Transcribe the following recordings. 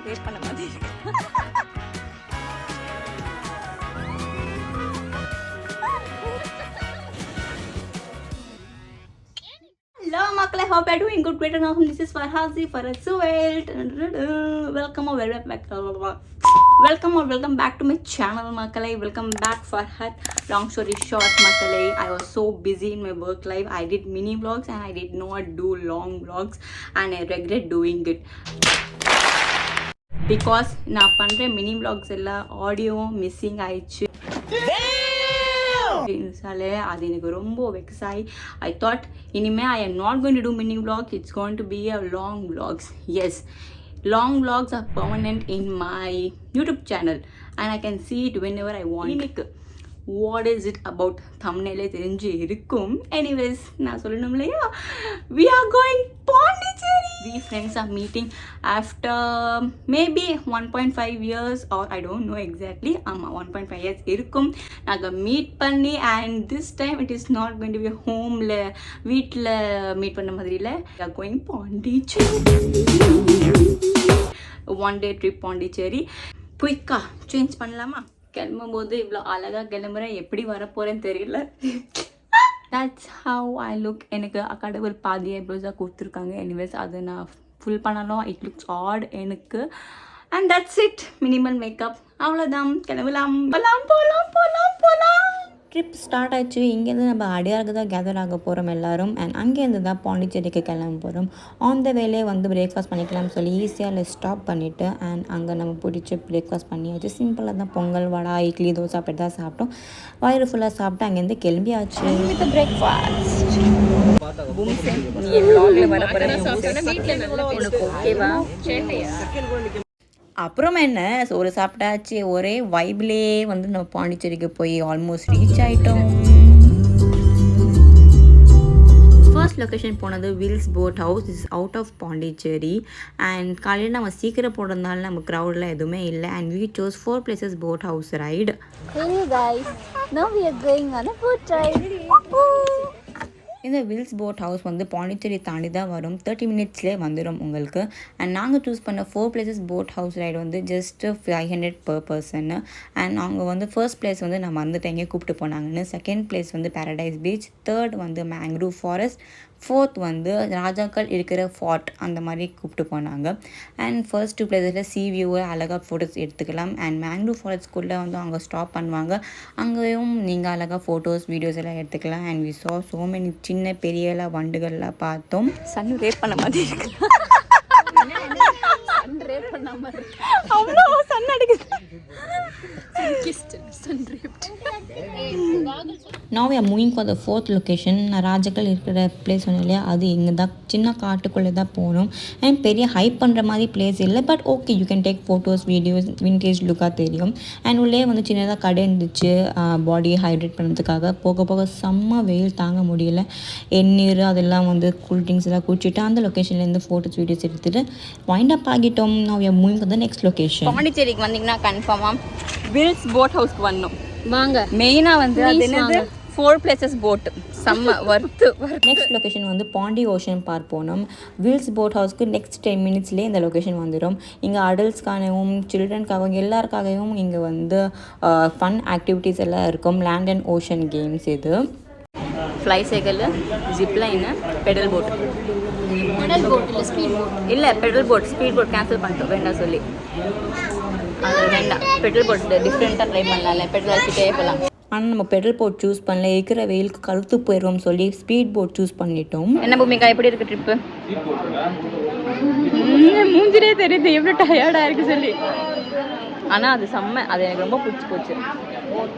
Wait பண்ண மாதிரி Hello Makla, hope you're doing good. Better now. This is Farhazi for a Suwelt. Welcome or welcome back to my channel Makla. Welcome back Farhat. Long story short Makla, I was so busy in my work life. I did mini vlogs and I did not do long vlogs and I regret doing it. Because நான் பண்ற mini vlogs எல்லாம் audio missing ஆயிடுச்சு. அது எனக்கு ரொம்ப vex ஆகி I thought இனிமேல் I am not going to do mini vlog. It's going to be a long vlogs. Yes, long vlogs are permanent in my YouTube channel and I can see it whenever I want. இன்னைக்கு what is it about thumbnail தெரிஞ்சு இருக்கும். Anyways, நான் சொல்லணும் இல்லையா, we are going Pondicherry. We friends are meeting after maybe 1.5 years or I don't know exactly. 1.5 years இருக்கும் நாங்கள் meet பண்ணி and this time it is not going to be homeல வீட்டில் meet பண்ண மாதிரி இல்லை. we are going Pondicherry. one day trip Pondicherry. குயிக்காக change பண்ணலாமா? கிளம்பும் போது இவ்வளோ அழகாக கிளம்புறேன், எப்படி வரப்போகிறேன்னு தெரியல. That's how I look. எனக்கு கடவுள் பாதி ஐப்ரோஸாக கொடுத்துருக்காங்க. எனிவேஸ் அது நான் ஃபுல் பண்ணணும். இட் லுக்ஸ் ஆட் எனக்கு. And that's it. Minimal makeup, அவ்வளோதான். கிளம்பலாம். போகலாம். ட்ரிப் ஸ்டார்ட் ஆச்சு. இங்கேருந்து நம்ம அடியாருக்கு தான் கேதர் ஆக போகிறோம் எல்லோரும். அண்ட் அங்கேருந்து தான் பாண்டிச்சேரிக்கு கிளம்ப போகிறோம். ஆன் த வேலே வந்து பிரேக்ஃபாஸ்ட் பண்ணிக்கலாம்னு சொல்லி ஈஸியாக ஸ்டாப் பண்ணிவிட்டு அண்ட் அங்கே நம்ம பிடிச்சி பிரேக்ஃபாஸ்ட் பண்ணியாச்சு. சிம்பிளாக தான் பொங்கல், வடை, இட்லி, தோசை அப்படி தான் சாப்பிட்டோம். வயிறு ஃபுல்லாக சாப்பிட்டு அங்கேருந்து கிளம்பியாச்சு. பிரேக்ஃபாஸ்ட் அப்புறம் என்ன, சோறு சாப்பிட்டாச்சு. ஒரே வைப்லே வந்து நம்ம பாண்டிச்சேரிக்கு போய் ஆல்மோஸ்ட் ரீச் ஆகிட்டோம். ஃபர்ஸ்ட் லொக்கேஷன் போனது Wills boat house. Is out of Pondicherry. And காலையில் நம்ம சீக்கிரம் போடுறதுனால நம்ம க்ரௌடில் எதுவுமே இல்லை. And we chose 4 places boat house ride. Hey guys, now we are going on a boat ride. இந்த வில்ஸ் போட் ஹவுஸ் வந்து பாண்டிச்சேரி தாண்டி தான் வரும். 30 minutesலேயே வந்துடும் உங்களுக்கு. அண்ட் நாங்கள் சூஸ் பண்ண 4 places போட் ஹவுஸ் ரைடு வந்து ஜஸ்ட் 500 per person. அண்ட் அவங்க வந்து ஃபர்ஸ்ட் பிளேஸ் வந்து நான் மறந்துட்டேன் எங்கே கூப்பிட்டு போனாங்கன்னு. செகண்ட் பிளேஸ் வந்து பேரடைஸ் பீச், தேர்ட் வந்து மேங்க்ரூவ் ஃபாரஸ்ட், ஃபோர்த் வந்து ராஜாக்கள் இருக்கிற ஃபார்ட், அந்த மாதிரி கூப்பிட்டு போனாங்க. அண்ட் ஃபர்ஸ்ட் 2 places சி வியூவை அழகாக ஃபோட்டோஸ் எடுத்துக்கலாம். அண்ட் மேங்க்ரூவ் ஃபாரஸ்ட்குள்ளே வந்து அவங்க ஸ்டாப் பண்ணுவாங்க. அங்கேயும் நீங்கள் அழகாக ஃபோட்டோஸ், வீடியோஸ் எல்லாம் எடுத்துக்கலாம். And we saw so many சின்ன பெரிய வண்டுகள்லாம் பார்த்தோம். சன் ரேப் பண்ண மாதிரி இருக்கு. அவ்வளோ சன் அடிக்குது. Now we are moving for the 4th location. ராஜாக்கள் இருக்கிற பிளேஸ் ஒன்றும் இல்லையா, அது இங்கே தான் சின்ன காட்டுக்குள்ளே தான் போகணும். அண்ட் பெரிய ஹைப் பண்ணுற மாதிரி பிளேஸ் இல்லை, but okay you can take photos, videos, vintage லுக்காக தெரியும். அண்ட் உள்ளே வந்து சின்னதாக கடை இருந்துச்சு பாடி ஹைட்ரேட் பண்ணுறதுக்காக. போக போக செம்ம வெயில் தாங்க முடியல. எண்ணீர் அதெல்லாம் வந்து கூல் ட்ரிங்க்ஸ் எல்லாம் குடிச்சிட்டு அந்த லொக்கேஷன்லேருந்து ஃபோட்டோஸ், வீடியோஸ் எடுத்துகிட்டு வைண்ட் அப் ஆகிட்டோம். Now we are moving for the next location. பாண்டிச்சேரிக்கு வந்தீங்கன்னா கன்ஃபார்மாக வில்ஸ் போட் ஹவுஸ்க்கு வரணும். வாங்க. மெயினாக வந்து அது என்னது 4 places போட் செம்ம வர்த்து. நெக்ஸ்ட் லொக்கேஷன் வந்து பாண்டி ஓஷன் பார்க் போனோம். வில்ஸ் போட் ஹவுஸ்க்கு நெக்ஸ்ட் 10 minutesலேயே இந்த லொக்கேஷன் வந்துடும். இங்கே அடல்ட்ஸ்க்காகவும் சில்ட்ரனுக்காகவும் எல்லாருக்காகவும் இங்கே வந்து ஃபன் ஆக்டிவிட்டீஸ் எல்லாம் இருக்கும். லேண்ட் அண்ட் ஓஷன் கேம்ஸ் இது. Fly cycle, zipline, pedal boat. இல்லை pedal boat, speed boat cancel பண்ணிட்டோம் வேண்டாம் சொல்லி. அது வேண்டாம். பெட்ரோல் போட் டிஃப்ரெண்ட்டாக ட்ரை பண்ணலாம்ல, பெட்ரோல் வச்சுட்டே போகலாம். ஆனால் நம்ம பெட்ரோல் போட் சூஸ் பண்ணல, இருக்கிற வெயிலுக்கு கழுத்து போயிடுவோம் சொல்லி ஸ்பீட் போட் சூஸ் பண்ணிட்டோம். என்ன பூமிக்கா, எப்படி இருக்குது ட்ரிப்பு? மூஞ்சிலே தெரியுது எவ்வளோ டயர்டாக இருக்குது சொல்லி. ஆனால் அது செம்ம, அது எனக்கு ரொம்ப பிடிச்சி போச்சு.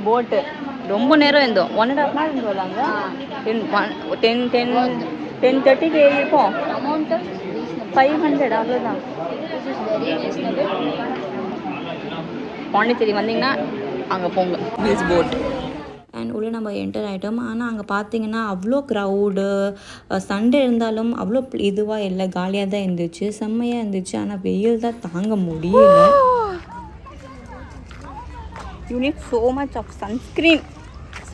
போட்டு ரொம்ப நேரம் இருந்தோம். 1.5 hours இருந்து வரலாங்க. 10:30க்கு ஏறி இருப்போம். அமௌண்ட்டு 500 அவ்வளோதான். பாண்டிச்சேரி வந்தீங்கன்னா அங்கே போங்க, வில்ஸ் போட். அண்ட் உள்ளே நம்ம என்டர் ஆகிட்டோம். ஆனால் அங்கே பார்த்தீங்கன்னா அவ்வளோ க்ரௌடு. சண்டே இருந்தாலும் அவ்வளோ இதுவாக இல்லை, காலியாக தான் இருந்துச்சு, செம்மையாக இருந்துச்சு. ஆனால் வெயில் தான் தாங்க முடியல. You need so much of sunscreen.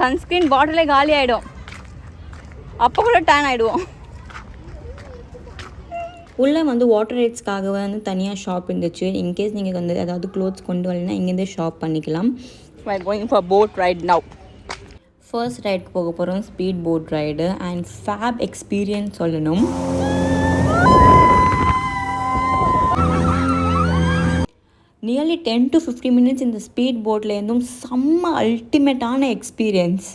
Sunscreen பாட்டிலே காலி ஆகிடும். அப்போ கூட டேன் ஆகிடுவோம். உள்ளே வந்து வாட்டர் ரைட்ஸ்க்காக வந்து தனியாக ஷாப் இருந்துச்சு. இன்கேஸ் நீங்கள் வந்து ஏதாவது க்ளோத்ஸ் கொண்டு வரலைன்னா இங்கேருந்தே ஷாப் பண்ணிக்கலாம். We are going for boat ride now. First ரைடுக்கு போக போகிறோம், speed boat ride. And fab experience சொல்லணும். நியர்லி 10 to 15 minutes இந்த ஸ்பீட் போட்லேருந்தும் செம்ம அல்டிமேட்டான எக்ஸ்பீரியன்ஸ்.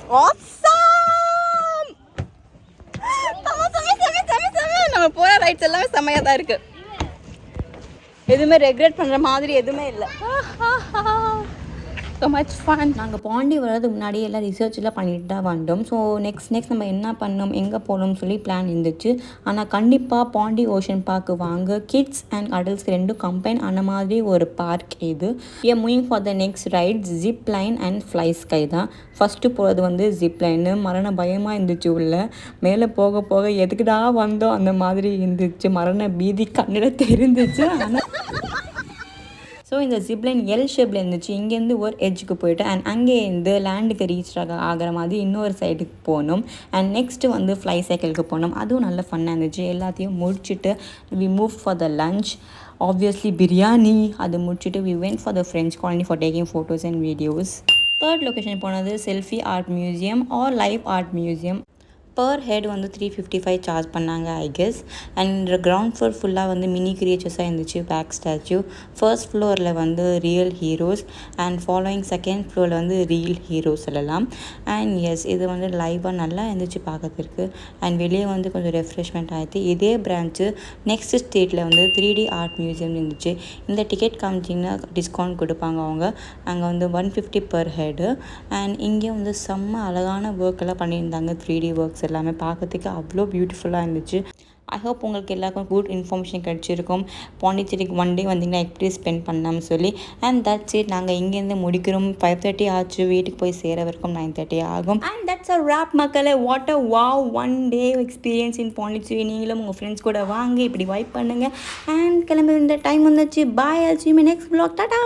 நம்ம போகிற ரைட்ஸ் எல்லாமே செம்மையாக தான் இருக்குது. எதுவுமே ரெக்ரெட் பண்ணுற மாதிரி எதுவுமே இல்லை. so much fun. நாங்கள் பாண்டி வர்றதுக்கு முன்னாடி எல்லாம் ரிசர்ச்லாம் பண்ணிட்டு தான் வந்தோம். ஸோ நெக்ஸ்ட் நம்ம என்ன பண்ணோம், எங்கே போகணும்னு சொல்லி பிளான் இருந்துச்சு. ஆனால் கண்டிப்பாக பாண்டி ஓஷன் பார்க்கு வாங்க. கிட்ஸ் அண்ட் அடல்ட்ஸ்க்கு ரெண்டும் கம்பைன் ஆன மாதிரி ஒரு பார்க் இது. Moving for the next right zip line and fly sky தான். ஃபஸ்ட்டு போகிறது வந்து ஜிப் லைனு. மரண பயமாக இருந்துச்சு. உள்ள மேலே போக போக எதுக்குடா வந்தோம் அந்த மாதிரி இருந்துச்சு. மரண பீதி கண்ணில் தெரிந்துச்சு. ஆனால் ஸோ இந்த ஜிப்லைன் எல் ஷேப்பில் இருந்துச்சு. இங்கேருந்து ஒரு எட்ஜுக்கு போயிட்டு அண்ட் அங்கேருந்து லேண்டுக்கு ரீச் ஆகிற மாதிரி இன்னொரு சைடுக்கு போனோம். அண்ட் நெக்ஸ்ட்டு வந்து ஃப்ளை சைக்கிளுக்கு போனோம். அதுவும் நல்ல ஃபன்னாக இருந்துச்சு. எல்லாத்தையும் முடிச்சுட்டு we move for the lunch. Obviously biryani. அது முடிச்சுட்டு we went for the French colony for taking photos and videos. Third location போனது selfie art museum or live art museum. Per head வந்து 355 சார்ஜ் பண்ணாங்க I guess. And ground floor ஃபுல்லாக வந்து mini கிரியேச்சர்ஸாக இருந்துச்சு. Back statue. First ஃப்ளோரில் வந்து real heroes and following second ஃப்ளோரில் வந்து ரியல் ஹீரோஸ் சொல்லலாம். அண்ட் எஸ், இது வந்து லைவாக நல்லா இருந்துச்சு பார்க்கறதுக்கு. அண்ட் வெளியே வந்து கொஞ்சம் ரெஃப்ரெஷ்மெண்ட் ஆகிடுச்சு. இதே பிரான்ச்சு நெக்ஸ்ட் ஸ்டேட்டில் வந்து 3D ஆர்ட் மியூசியம் இருந்துச்சு. இந்த டிக்கெட் காமிச்சிங்கன்னா டிஸ்கவுண்ட் கொடுப்பாங்க அவங்க. அங்கே வந்து 150 பர் ஹெடு. அண்ட் இங்கே வந்து செம்ம அழகான ஒர்க்கெல்லாம் பண்ணியிருந்தாங்க. 3D ஒர்க்ஸ் எல்லாமே பார்க்கறதுக்கு அவ்வளோ பியூட்டிஃபுல்லாக இருந்துச்சு. ஐ ஹோப் உங்களுக்கு எல்லாருக்கும் குட் இன்ஃபர்மேஷன் கிடச்சிருக்கும். பாண்டிச்சேரிக்கு ஒன் டே வந்தீங்கன்னா எப்படி ஸ்பெண்ட் பண்ணலாம்னு சொல்லி. And that's it. நாங்கள் இங்கேருந்து முடிக்கிறோம். 5:30 ஆச்சு. வீட்டுக்கு போய் சேர வரைக்கும் 9:30 ஆகும். அண்ட் தட்ஸ் அ ராப் மக்களே. What a wow one day experience in Pondicherry. நீங்களும் உங்கள் ஃப்ரெண்ட்ஸ் கூட வாங்க, இப்படி வைப் பண்ணுங்கள். அண்ட் கிளம்பி இந்த டைம் வந்துச்சு. பாய். I'll see you in my next vlog. Tata.